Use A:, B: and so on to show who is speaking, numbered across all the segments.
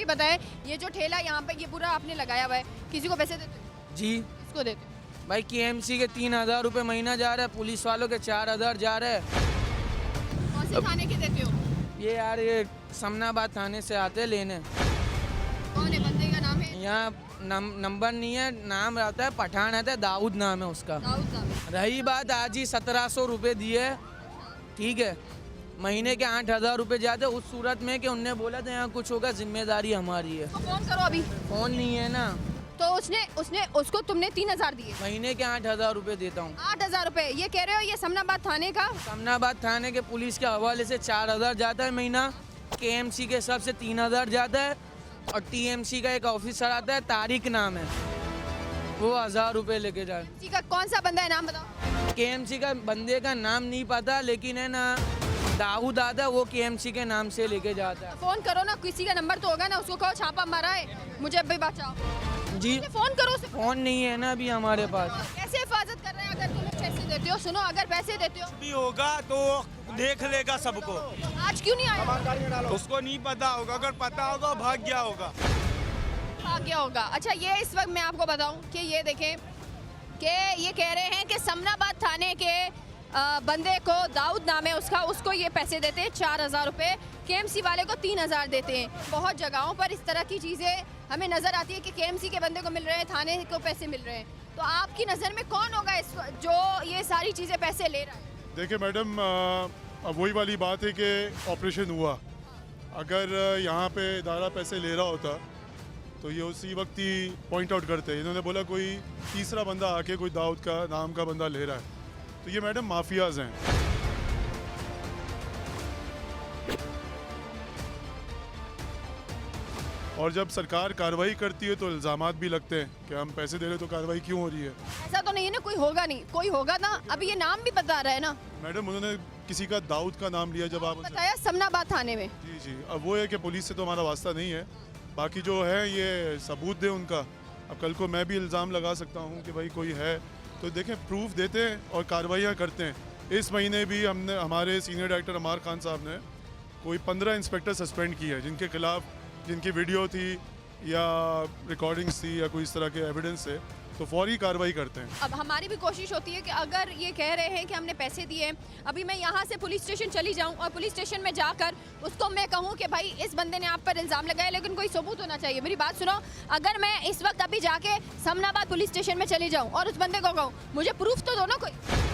A: बताएं, ये जो ठेला यहाँ पे ये पूरा आपने लगाया हुआ है, किसी को पैसे देते हो?
B: जी
A: किसको देते हो?
B: भाई केएमसी के 3,000 रुपये महीना जा रहा है, पुलिस वालों के 4,000 जा रहे हैं।
A: कौन से थाने के देते हो?
B: ये यार ये समनाबाद थाने से आते हैं लेने।
A: कौन है बंदे का नाम है?
B: यहाँ नंबर नहीं है, नाम रहता है पठान रहता है, दाऊद नाम है उसका।
A: दाऊद साहब है।
B: रही बात आज ही 1700 रुपये दिए, ठीक है, महीने के 8,000 रुपये जाते उस सूरत में कि उनने बोला था यहाँ कुछ होगा जिम्मेदारी हमारी है।
A: तो फोन करो अभी।
B: फोन नहीं है ना,
A: तो उसने उसको तुमने 3,000 दिए?
B: महीने के 8,000 रुपये देता हूँ।
A: 8,000 रुपए। ये कह रहे हो ये समनाबाद थाने का?
B: समनाबाद थाने के पुलिस के हवाले से 4,000 जाता है महीना, केएमसी के हिसाब से 3,000 जाता है, और टीएमसी का एक ऑफिसर आता है, तारिक नाम है, वो 1,000 रुपये लेके जाए।
A: किसी का कौन सा बंदा है, नाम बताओ।
B: केएमसी का बंदे का नाम नहीं पता, लेकिन है ना दाऊद आता है, वो केएमसी के नाम से लेके जाता है।
A: फोन करो ना, किसी का नंबर तो होगा ना, उसको कहो छापा मारा है, मुझे अभी बचाओ।
B: जी
A: फोन करो उसे।
B: फोन नहीं है ना अभी हमारे पास।
A: कैसे हिफाजत कर रहे हैं? अगर तुम पैसे देते हो, सुनो, अगर पैसे देते हो
C: भी होगा तो देख लेगा सबको।
A: आज क्यों नहीं आया?
C: उसको नहीं पता होगा, अगर पता होगा भाग गया होगा।
A: हाँ क्या होगा। अच्छा, ये इस वक्त मैं आपको बताऊं कि ये देखें कि ये कह रहे हैं कि समनाबाद थाने के बंदे को, दाऊद नाम है उसका, उसको ये पैसे देते हैं 4,000 रुपये, केएमसी वाले को 3,000 देते हैं। बहुत जगहों पर इस तरह की चीज़ें हमें नज़र आती है कि केएमसी के बंदे को मिल रहे हैं, थाने को पैसे मिल रहे हैं। तो आपकी नज़र में कौन होगा इस जो ये सारी चीज़ें पैसे ले रहा है?
D: देखिए मैडम, अब वही वाली बात है कि ऑपरेशन हुआ, अगर यहाँ पे इदारा पैसे ले रहा होता तो ये उसी वक्त ही पॉइंट आउट करते। इन्होंने बोला कोई तीसरा बंदा आके कोई दाऊद का नाम का बंदा ले रहा है, तो ये मैडम माफियाज हैं। और जब सरकार कार्रवाई करती है तो इल्ज़ामात भी लगते हैं कि हम पैसे दे रहे तो कार्रवाई क्यों हो रही है।
A: ऐसा तो नहीं है ना, कोई होगा नहीं, कोई होगा ना। अभी ये नाम भी बता रहा है ना
D: मैडम, उन्होंने किसी का दाऊद का नाम लिया जब आप
A: बताया समनाबाद थाने में।
D: जी जी, अब वो है कि पुलिस से तो हमारा वास्ता नहीं है, बाकी जो है ये सबूत दे उनका। अब कल को मैं भी इल्ज़ाम लगा सकता हूँ कि भाई कोई है, तो देखें प्रूफ देते हैं और कार्रवाइयाँ करते हैं। इस महीने भी हमने, हमारे सीनियर डायरेक्टर अमार खान साहब ने कोई 15 इंस्पेक्टर सस्पेंड किए हैं जिनके खिलाफ, जिनकी वीडियो थी या रिकॉर्डिंग्स थी या कोई इस तरह के एविडेंस है, तो फौरी कार्रवाई करते हैं।
A: अब हमारी भी कोशिश होती है कि अगर ये कह रहे हैं कि हमने पैसे दिए, अभी मैं यहाँ से पुलिस स्टेशन चली जाऊँ और पुलिस स्टेशन में जाकर उसको मैं कहूँ कि भाई इस बंदे ने आप पर इल्ज़ाम लगाया, लेकिन कोई सबूत होना चाहिए। मेरी बात सुनो, अगर मैं इस वक्त अभी जाके समनाबाद पुलिस स्टेशन में चली जाऊँ और उस बंदे को कहूँ मुझे प्रूफ तो दो ना कोई।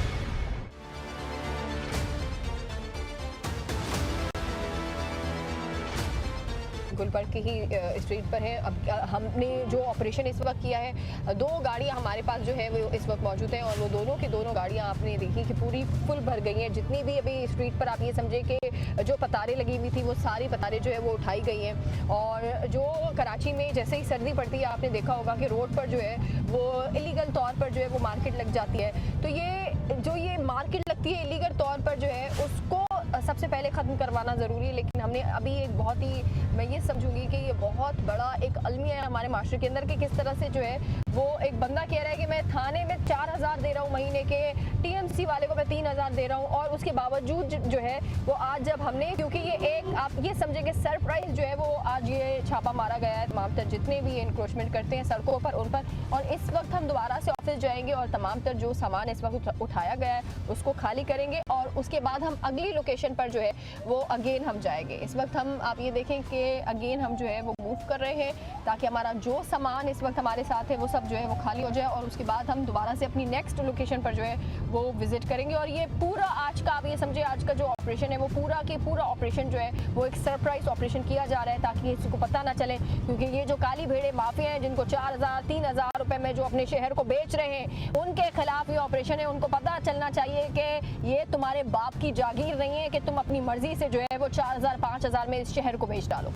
A: गुलबर्ग की ही स्ट्रीट पर है। अब हमने जो ऑपरेशन इस वक्त किया है, 2 गाड़ियां हमारे पास जो है वो इस वक्त मौजूद हैं, और वो दोनों की दोनों गाड़ियां आपने देखी कि पूरी फुल भर गई हैं। जितनी भी अभी स्ट्रीट पर आप ये समझे कि जो पतारें लगी हुई थी वो सारी पतारें जो है वो उठाई गई हैं। और जो कराची में जैसे ही सर्दी पड़ती है, आपने देखा होगा कि रोड पर जो है वो इलीगल तौर पर जो है वो मार्केट लग जाती है। तो ये मार्केट लगती है इलीगल तौर पर जो है, उसको सबसे पहले ख़त्म करवाना ज़रूरी है। लेकिन हमने अभी एक बहुत ही, मैं ये समझूंगी कि ये बहुत बड़ा एक अलमिया है हमारे माशरे के अंदर कि किस तरह से जो है वो एक बंदा कह रहा है कि मैं थाने में 4,000 दे रहा हूँ महीने के, टीएमसी वाले को मैं 3,000 दे रहा हूँ, और उसके बावजूद जो है वो आज जब हमने, क्योंकि ये एक आप ये समझेंगे सरप्राइज जो है वो आज ये छापा मारा गया है तमाम तर जितने भी इंक्रोचमेंट करते हैं सड़कों पर उन पर। और इस वक्त हम दोबारा से ऑफिस जाएंगे और तमाम तर जो सामान इस वक्त उठाया गया है उसको खाली करेंगे, और उसके बाद हम अगली लोकेशन पर जो है वो अगेन हम जाएंगे। इस वक्त हम, आप ये देखें कि अगेन हम जो है वो मूव कर रहे हैं ताकि हमारा जो सामान इस वक्त हमारे साथ है वो सब जो है वो खाली हो जाए, और उसके बाद हम दोबारा से अपनी नेक्स्ट लोकेशन पर जो है वो विजिट करेंगे। और ये पूरा आज का, आप ये समझे आज का जो ऑपरेशन है वो पूरा के पूरा ऑपरेशन जो है वो एक सरप्राइज ऑपरेशन किया जा रहा है ताकि किसी को पता ना चले। क्योंकि ये जो काली भेड़े माफिया हैं जिनको 4,000 3,000 रुपए में जो अपने शहर को बेच रहे हैं, उनके खिलाफ ये ऑपरेशन है। उनको पता चलना चाहिए कि ये तुम्हारे बाप की जागीर नहीं है कि तुम अपनी मर्जी से जो है वो 4,000 5,000 में इस शहर को बेच डालो।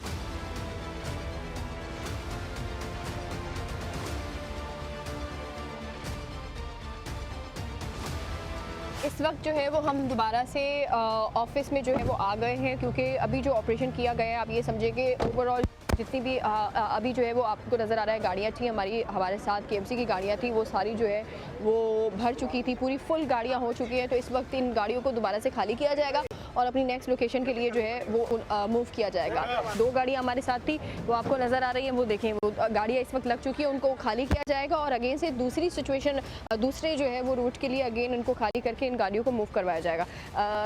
A: इस वक्त जो है वो हम दोबारा से ऑफिस में जो है वो आ गए हैं, क्योंकि अभी जो ऑपरेशन किया गया है, आप ये समझे कि ओवरऑल जितनी भी अभी जो है वो आपको नज़र आ रहा है गाड़ियाँ थी हमारे साथ केएमसी की गाड़ियाँ थी, वो सारी जो है वो भर चुकी थी, पूरी फुल गाड़ियाँ हो चुकी हैं। तो इस वक्त इन गाड़ियों को दोबारा से खाली किया जाएगा और अपनी नेक्स्ट लोकेशन के लिए जो है वो मूव किया जाएगा। 2 गाड़ियाँ हमारे साथ थी, वो आपको नज़र आ रही हैं, वो देखें वो गाड़ियाँ इस वक्त लग चुकी है, उनको खाली किया जाएगा और अगेन से दूसरी सिचुएशन दूसरे जो है वो रूट के लिए अगेन इनको खाली करके इन गाड़ियों को मूव करवाया जाएगा।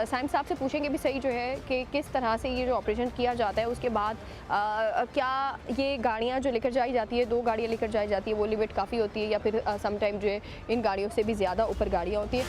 A: साइम साहब से पूछेंगे भी सही जो है कि किस तरह से ये जो ऑपरेशन किया जाता है, उसके बाद क्या ये गाड़ियाँ जो लेकर जाई जाती है, 2 गाड़ियाँ लेकर जाई जाती है, वो लिमिट काफ़ी होती है या फिर सम टाइम जो है इन गाड़ियों से भी ज़्यादा ऊपर गाड़ियाँ होती हैं।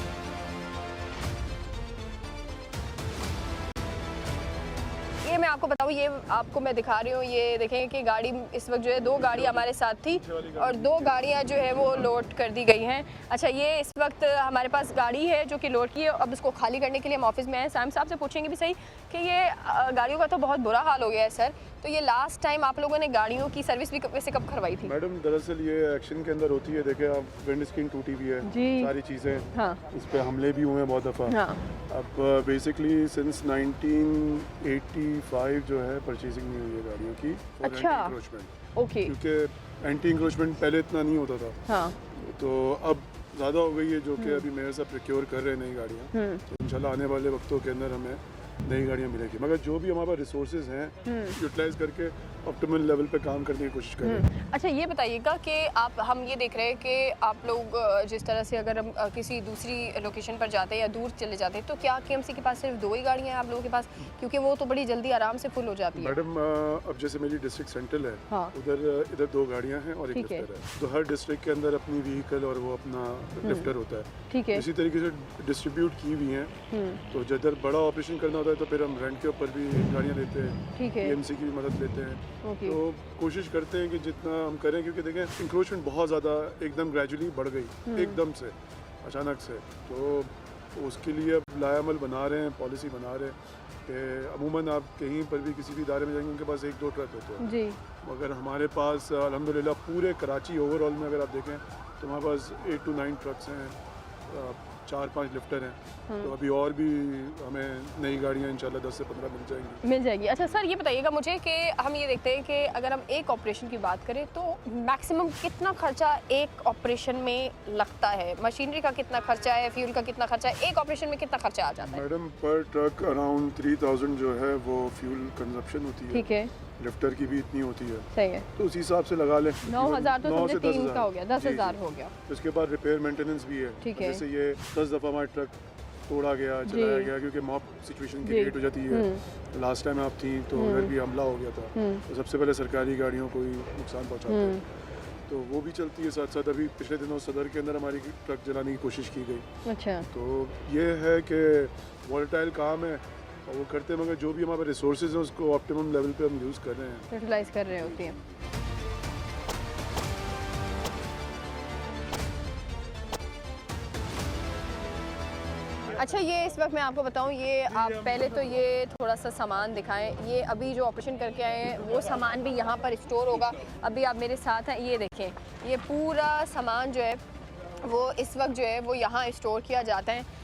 A: ये मैं आपको बताऊँ, ये आपको मैं दिखा रही हूँ, ये देखें कि गाड़ी इस वक्त जो है 2 गाड़ी हमारे साथ थी और 2 गाड़ियाँ जो है वो लोड कर दी गई हैं। अच्छा, ये इस वक्त हमारे पास गाड़ी है जो कि लोड की है, अब इसको खाली करने के लिए हम ऑफिस में आए। साइम साहब से पूछेंगे भी सही कि ये गाड़ियों का तो बहुत बुरा हाल हो गया है सर, तो ये लास्ट टाइम आप लोगों ने गाड़ियों की सर्विस भी वैसे कब करवाई थी?
D: मैडम दरअसल ये एक्शन के अंदर होती है, देखें आप विंड स्क्रीन टूटी हुई है, सारी चीज़ें,
A: हाँ,
D: इस पे हमले भी हुए हैं बहुत दफ़ा।
A: हाँ,
D: अब बेसिकली सिंस 1985 जो है परचेजिंग नहीं हुई है गाड़ियों की for
A: अच्छा।
D: anti-encroachment।
A: ओके,
D: क्योंकि एंटी इंक्रोचमेंट पहले इतना नहीं होता था,
A: हाँ,
D: तो अब ज़्यादा हो गई है, जो कि अभी मेयर साहब प्रोक्योर कर रहे हैं नई गाड़ियाँ, तो इंशाल्लाह आने वाले वक्तों के अंदर हमें नई गाड़ियाँ मिलेगी। मगर जो भी हमारे पास रिसोर्सेज हैं यूटिलाइज करके ऑप्टिमल लेवल पे काम करने की कोशिश करें।
A: अच्छा, ये बताइएगा कि हम ये देख रहे हैं कि आप लोग जिस तरह से अगर हम किसी दूसरी लोकेशन पर जाते हैं या दूर चले जाते हैं, तो क्या केएमसी के पास सिर्फ 2 ही गाड़ियाँ हैं आप लोगों के पास? क्योंकि वो तो बड़ी जल्दी आराम से फुल हो जाती है।
D: मैडम अब जैसे मेरी डिस्ट्रिक्ट सेंट्रल है,
A: हाँ।
D: इधर 2 गाड़ियाँ हैं और एक
A: ठीक है।
D: लिफ्टर है, तो हर डिस्ट्रिक्ट के अंदर अपनी व्हीकल और वो अपना लिफ्टर होता है।
A: ठीक है,
D: इसी तरीके से डिस्ट्रीब्यूट की हुई हैं, तो जिधर बड़ा ऑपरेशन करना होता है तो फिर हम रेंट के ऊपर भी गाड़ियाँ लेते हैं,
A: ठीक है,
D: केएमसी की भी मदद लेते हैं।
A: ओके,
D: तो कोशिश करते हैं कि जितना हम करें, क्योंकि देखें इंक्रोचमेंट बहुत ज़्यादा एकदम ग्रेजुअली बढ़ गई, एकदम से अचानक से, तो उसके लिए अब लायामल बना रहे हैं, पॉलिसी बना रहे हैं कि अमूमन आप कहीं पर भी किसी भी इदारे में जाएंगे उनके पास 1-2 ट्रक होते हैं,
A: जी,
D: मगर हमारे पास अल्हम्दुलिल्लाह पूरे कराची ओवरऑल में अगर आप देखें तो हमारे पास 8 to 9 ट्रक्स हैं, 4-5 लिफ्टर हैं, तो अभी और भी हमें नई गाड़ियाँ इंशाल्लाह 10 से 15 मिल जाएंगी।
A: अच्छा सर, ये बताइएगा मुझे कि हम ये देखते हैं कि अगर हम एक ऑपरेशन की बात करें तो मैक्सिमम कितना खर्चा एक ऑपरेशन में लगता है? मशीनरी का कितना खर्चा है, फ्यूल का कितना खर्चा है, एक ऑपरेशन में कितना खर्चा आ जाता है?
D: मैडम पर ट्रक अराउंड 3000 जो है वो फ्यूल कंजप्शन होती है,
A: ठीक है,
D: लिफ्टर की भी इतनी होती है,
A: सही है।
D: तो उसी हिसाब से लगा लें।
A: 9000 तो
D: 9
A: समझे
D: से
A: 3 का
D: 10,000
A: हो गया, 10,000 हो गया।
D: उसके बाद रिपेयर मेंटेनेंस भी है,
A: ठीक है।
D: जैसे ये 10 दफ़ा हमारा ट्रक तोड़ा गया, चलाया गया, क्योंकि मॉब सिचुएशन क्रिएट हो जाती है। लास्ट टाइम आप थी तो उधर भी हमला हो गया था, तो सबसे पहले सरकारी गाड़ियों को ही नुकसान पहुँचाते हैं, तो वो भी चलती है साथ साथ। अभी पिछले दिनों सदर के अंदर हमारी ट्रक जलाने की कोशिश की गई।
A: अच्छा,
D: तो ये है कि वॉलेटाइल काम है और वो करते हैं, मगर जो भी हमारे रिसोर्सेज हैं उसको ऑप्टिमम लेवल पे हम यूज़ कर रहे हैं।
A: यूटिलाइज कर रहे होती हैं। अच्छा, ये इस वक्त मैं आपको बताऊं, ये आप पहले तो ये थोड़ा सा सामान दिखाएं। ये अभी जो ऑपरेशन करके आए हैं वो सामान भी यहाँ पर स्टोर होगा। अभी आप मेरे साथ हैं, ये देखें, ये पूरा सामान जो है वो इस वक्त जो है वो यहाँ स्टोर किया जाता है।